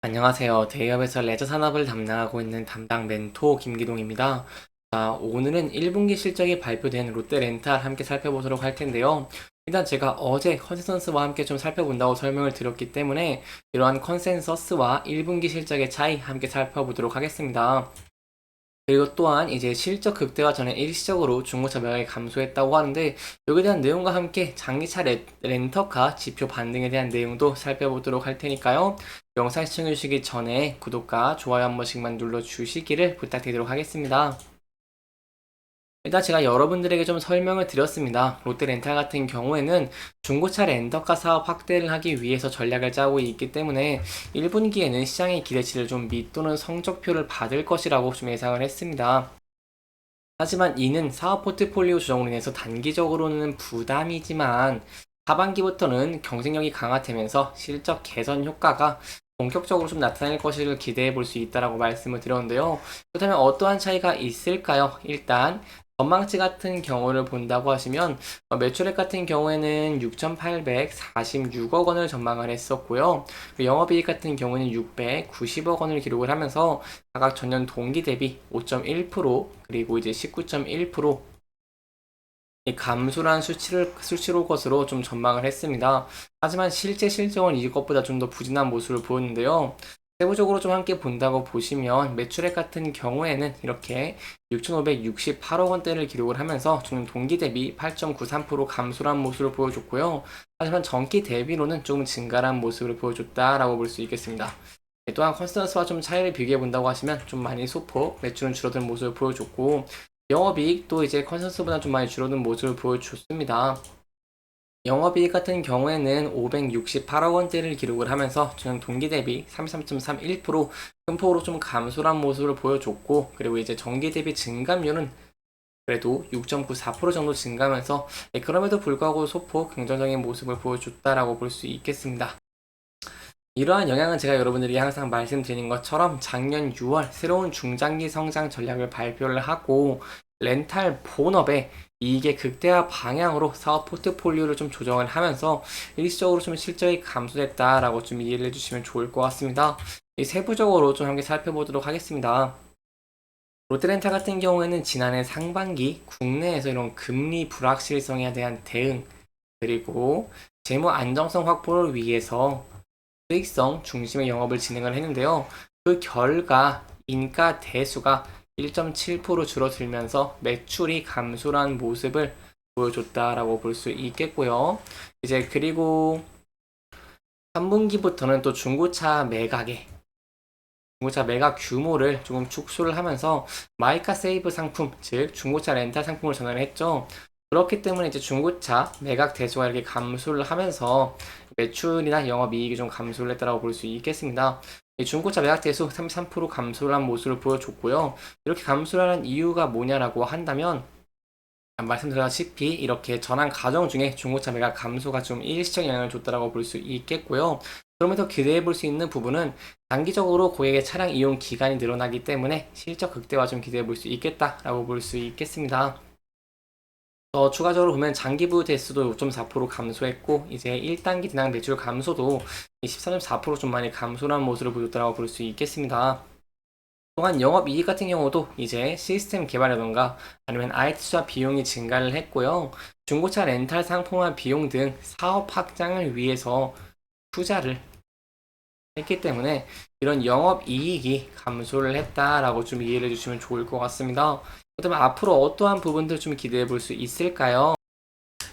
안녕하세요. 대기업에서 레저 산업을 담당하고 있는 담당 멘토 김기동입니다. 자, 오늘은 1분기 실적이 발표된 롯데렌탈 함께 살펴보도록 할 텐데요. 일단 제가 어제 컨센서스와 함께 좀 살펴본다고 설명을 드렸기 때문에 이러한 컨센서스와 1분기 실적의 차이 함께 살펴보도록 하겠습니다. 그리고 또한 이제 실적 극대화 전에 일시적으로 중고차 매각이 감소했다고 하는데 여기에 대한 내용과 함께 장기차 렌터카 지표 반등에 대한 내용도 살펴보도록 할 테니까요. 영상 시청해 주시기 전에 구독과 좋아요 한 번씩만 눌러주시기를 부탁드리도록 하겠습니다. 일단 제가 여러분들에게 좀 설명을 드렸습니다. 롯데렌탈 같은 경우에는 중고차 렌터카 사업 확대를 하기 위해서 전략을 짜고 있기 때문에 1분기에는 시장의 기대치를 좀 밑도는 성적표를 받을 것이라고 좀 예상을 했습니다. 하지만 이는 사업 포트폴리오 조정으로 인해서 단기적으로는 부담이지만 하반기부터는 경쟁력이 강화되면서 실적 개선 효과가 본격적으로 좀 나타날 것을 기대해 볼 수 있다라고 말씀을 드렸는데요. 그렇다면 어떠한 차이가 있을까요? 일단 전망치 같은 경우를 본다고 하시면 매출액 같은 경우에는 6,846억 원을 전망을 했었고요. 영업이익 같은 경우는 690억 원을 기록을 하면서 각각 전년 동기 대비 5.1% 그리고 이제 19.1% 감소한 수치로 것으로 좀 전망을 했습니다. 하지만 실제 실적은 이것보다 좀 더 부진한 모습을 보였는데요. 세부적으로 좀 함께 본다고 보시면 매출액 같은 경우에는 이렇게 6,568억 원대를 기록을 하면서 좀 동기 대비 8.93% 감소한 모습을 보여줬고요. 하지만 전기 대비로는 조금 증가한 모습을 보여줬다라고 볼 수 있겠습니다. 또한 컨스턴스와 좀 차이를 비교해 본다고 하시면 좀 많이 소폭 매출은 줄어든 모습을 보여줬고 영업이익도 이제 컨센서스보다 좀 많이 줄어든 모습을 보여줬습니다. 영업이익 같은 경우에는 568억 원대를 기록을 하면서 전년 동기 대비 33.31% 큰 폭으로 좀 감소한 모습을 보여줬고 그리고 이제 전기 대비 증감률은 그래도 6.94% 정도 증가하면서 그럼에도 불구하고 소폭 긍정적인 모습을 보여줬다라고 볼 수 있겠습니다. 이러한 영향은 제가 여러분들이 항상 말씀드리는 것처럼 작년 6월 새로운 중장기 성장 전략을 발표를 하고 렌탈 본업의 이익의 극대화 방향으로 사업 포트폴리오를 좀 조정을 하면서 일시적으로 좀 실적이 감소됐다라고 좀 이해를 해주시면 좋을 것 같습니다. 이 세부적으로 좀 함께 살펴보도록 하겠습니다. 롯데렌탈 같은 경우에는 지난해 상반기 국내에서 이런 금리 불확실성에 대한 대응 그리고 재무 안정성 확보를 위해서 수익성 중심의 영업을 진행을 했는데요. 그 결과 인가 대수가 1.7% 줄어들면서 매출이 감소한 모습을 보여줬다라고 볼 수 있겠고요. 이제 그리고 3분기부터는 또 중고차 매각 규모를 조금 축소를 하면서 마이카 세이브 상품, 즉 중고차 렌탈 상품을 전환을 했죠. 그렇기 때문에 이제 중고차 매각 대수가 이렇게 감소를 하면서 매출이나 영업이익이 좀 감소를 했다고 볼 수 있겠습니다. 중고차 매각 대수 33% 감소를 한 모습을 보여줬고요. 이렇게 감소를 한 이유가 뭐냐라고 한다면 말씀드렸다시피 이렇게 전환 과정 중에 중고차 매각 감소가 좀 일시적 영향을 줬다고 볼 수 있겠고요. 그럼에도 기대해 볼 수 있는 부분은 단기적으로 고객의 차량 이용 기간이 늘어나기 때문에 실적 극대화 좀 기대해 볼 수 있겠다라고 볼 수 있겠습니다. 더 추가적으로 보면 장기 부유 대수도 5.4% 감소했고 이제 1단기 분양 매출 감소도 13.4%좀 많이 감소한 모습을 보였다고 볼 수 있겠습니다. 또한 영업이익 같은 경우도 이제 시스템 개발이라던가 아니면 IT 투자 비용이 증가를 했고요. 중고차 렌탈 상품화 비용 등 사업 확장을 위해서 투자를 했기 때문에 이런 영업이익이 감소를 했다라고 좀 이해를 해주시면 좋을 것 같습니다. 그렇다면 앞으로 어떠한 부분들 좀 기대해 볼 수 있을까요?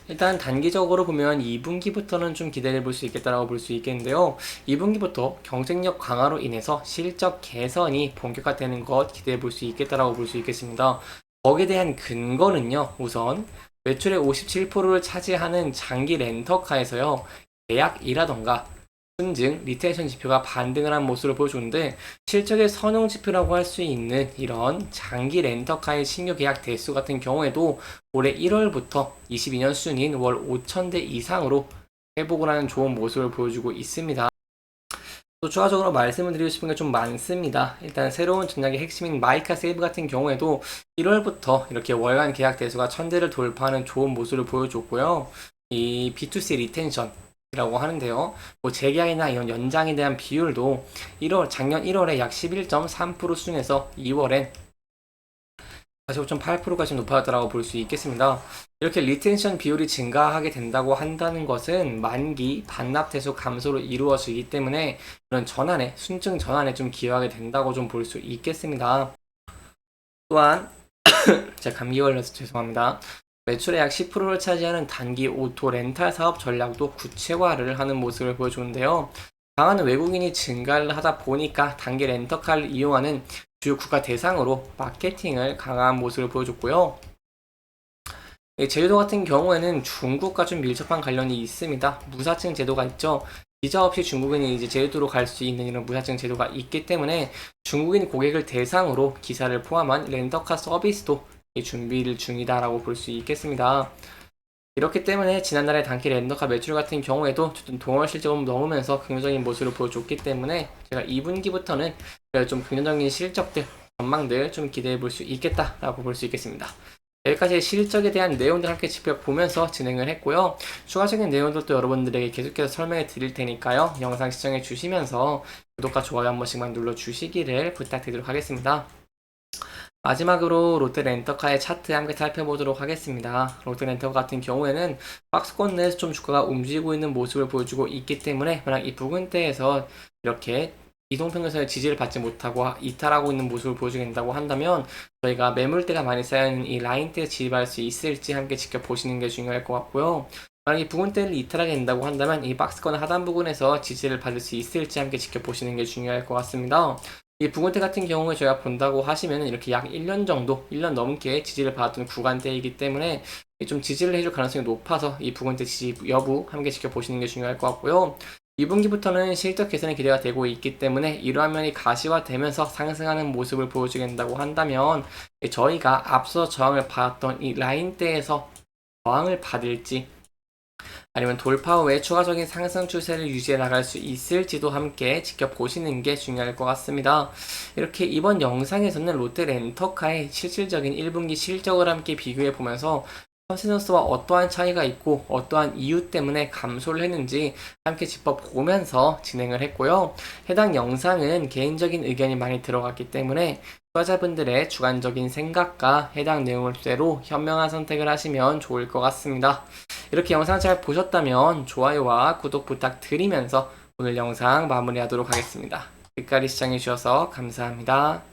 일단 단기적으로 보면 2분기부터는 좀 기대해 볼 수 있겠다라고 볼 수 있겠는데요. 2분기부터 경쟁력 강화로 인해서 실적 개선이 본격화되는 것 기대해 볼 수 있겠다라고 볼 수 있겠습니다. 거기에 대한 근거는요. 우선 매출의 57%를 차지하는 장기 렌터카에서요. 계약이라던가 순증, 리텐션 지표가 반등을 한 모습을 보여주는데 실적의 선용 지표라고 할 수 있는 이런 장기 렌터카의 신규 계약 대수 같은 경우에도 올해 1월부터 22년 순인 월 5,000대 이상으로 회복을 하는 좋은 모습을 보여주고 있습니다. 또 추가적으로 말씀을 드리고 싶은 게 좀 많습니다. 일단 새로운 전략의 핵심인 마이카 세이브 같은 경우에도 1월부터 이렇게 월간 계약 대수가 1,000대를 돌파하는 좋은 모습을 보여줬고요. 이 B2C 리텐션 이라고 하는데요. 뭐 재계약이나 이런 연장에 대한 비율도 작년 1월에 약 11.3% 수준에서 2월엔 45.8%까지 높아졌다고 볼 수 있겠습니다. 이렇게 리텐션 비율이 증가하게 된다고 한다는 것은 만기 반납 대수 감소로 이루어지기 때문에 이런 순증 전환에 좀 기여하게 된다고 좀 볼 수 있겠습니다. 또한 제가 감기 걸려서 죄송합니다. 매출의 약 10%를 차지하는 단기 오토 렌탈 사업 전략도 구체화를 하는 모습을 보여주는데요. 강한 외국인이 증가를 하다 보니까 단기 렌터카를 이용하는 주요 국가 대상으로 마케팅을 강화한 모습을 보여줬고요. 제주도 같은 경우에는 중국과 좀 밀접한 관련이 있습니다. 무사증 제도가 있죠. 비자 없이 중국인이 이제 제주도로 갈 수 있는 이런 무사증 제도가 있기 때문에 중국인 고객을 대상으로 기사를 포함한 렌터카 서비스도 준비를 중이다라고 볼 수 있겠습니다. 이렇기 때문에 지난달에 단기 렌터카 매출 같은 경우에도 동월 실적을 넘으면서 긍정적인 모습을 보여줬기 때문에 제가 2분기부터는 좀 긍정적인 실적들, 전망들 좀 기대해 볼 수 있겠다라고 볼 수 있겠습니다. 여기까지 실적에 대한 내용들 함께 짚어보면서 진행을 했고요. 추가적인 내용들도 여러분들에게 계속해서 설명해 드릴 테니까요. 영상 시청해 주시면서 구독과 좋아요 한 번씩만 눌러주시기를 부탁드리도록 하겠습니다. 마지막으로 롯데렌터카의 차트 함께 살펴보도록 하겠습니다. 롯데렌터카 같은 경우에는 박스권 내에서 좀 주가가 움직이고 있는 모습을 보여주고 있기 때문에 만약 이 부근대에서 이렇게 이동평균선의 지지를 받지 못하고 이탈하고 있는 모습을 보여주게 된다고 한다면 저희가 매물대가 많이 쌓여있는 이 라인대에 진입할 수 있을지 함께 지켜보시는 게 중요할 것 같고요. 만약 이 부근대를 이탈하게 된다고 한다면 이 박스권 하단 부분에서 지지를 받을 수 있을지 함께 지켜보시는 게 중요할 것 같습니다. 이 부근대 같은 경우에 저희가 본다고 하시면 이렇게 약 1년 정도, 1년 넘게 지지를 받았던 구간대이기 때문에 좀 지지를 해줄 가능성이 높아서 이 부근대 지지 여부 함께 지켜보시는 게 중요할 것 같고요. 2분기부터는 실적 개선이 기대가 되고 있기 때문에 이러한 면이 가시화되면서 상승하는 모습을 보여주게 된다고 한다면 저희가 앞서 저항을 받았던 이 라인대에서 저항을 받을지 아니면 돌파 후에 추가적인 상승 추세를 유지해 나갈 수 있을지도 함께 지켜보시는 게 중요할 것 같습니다. 이렇게 이번 영상에서는 롯데렌터카의 실질적인 1분기 실적을 함께 비교해 보면서 컨센서스와 어떠한 차이가 있고 어떠한 이유 때문에 감소를 했는지 함께 짚어보면서 진행을 했고요. 해당 영상은 개인적인 의견이 많이 들어갔기 때문에 투자자분들의 주관적인 생각과 해당 내용을 토대로 현명한 선택을 하시면 좋을 것 같습니다. 이렇게 영상 잘 보셨다면 좋아요와 구독 부탁드리면서 오늘 영상 마무리하도록 하겠습니다. 끝까지 시청해주셔서 감사합니다.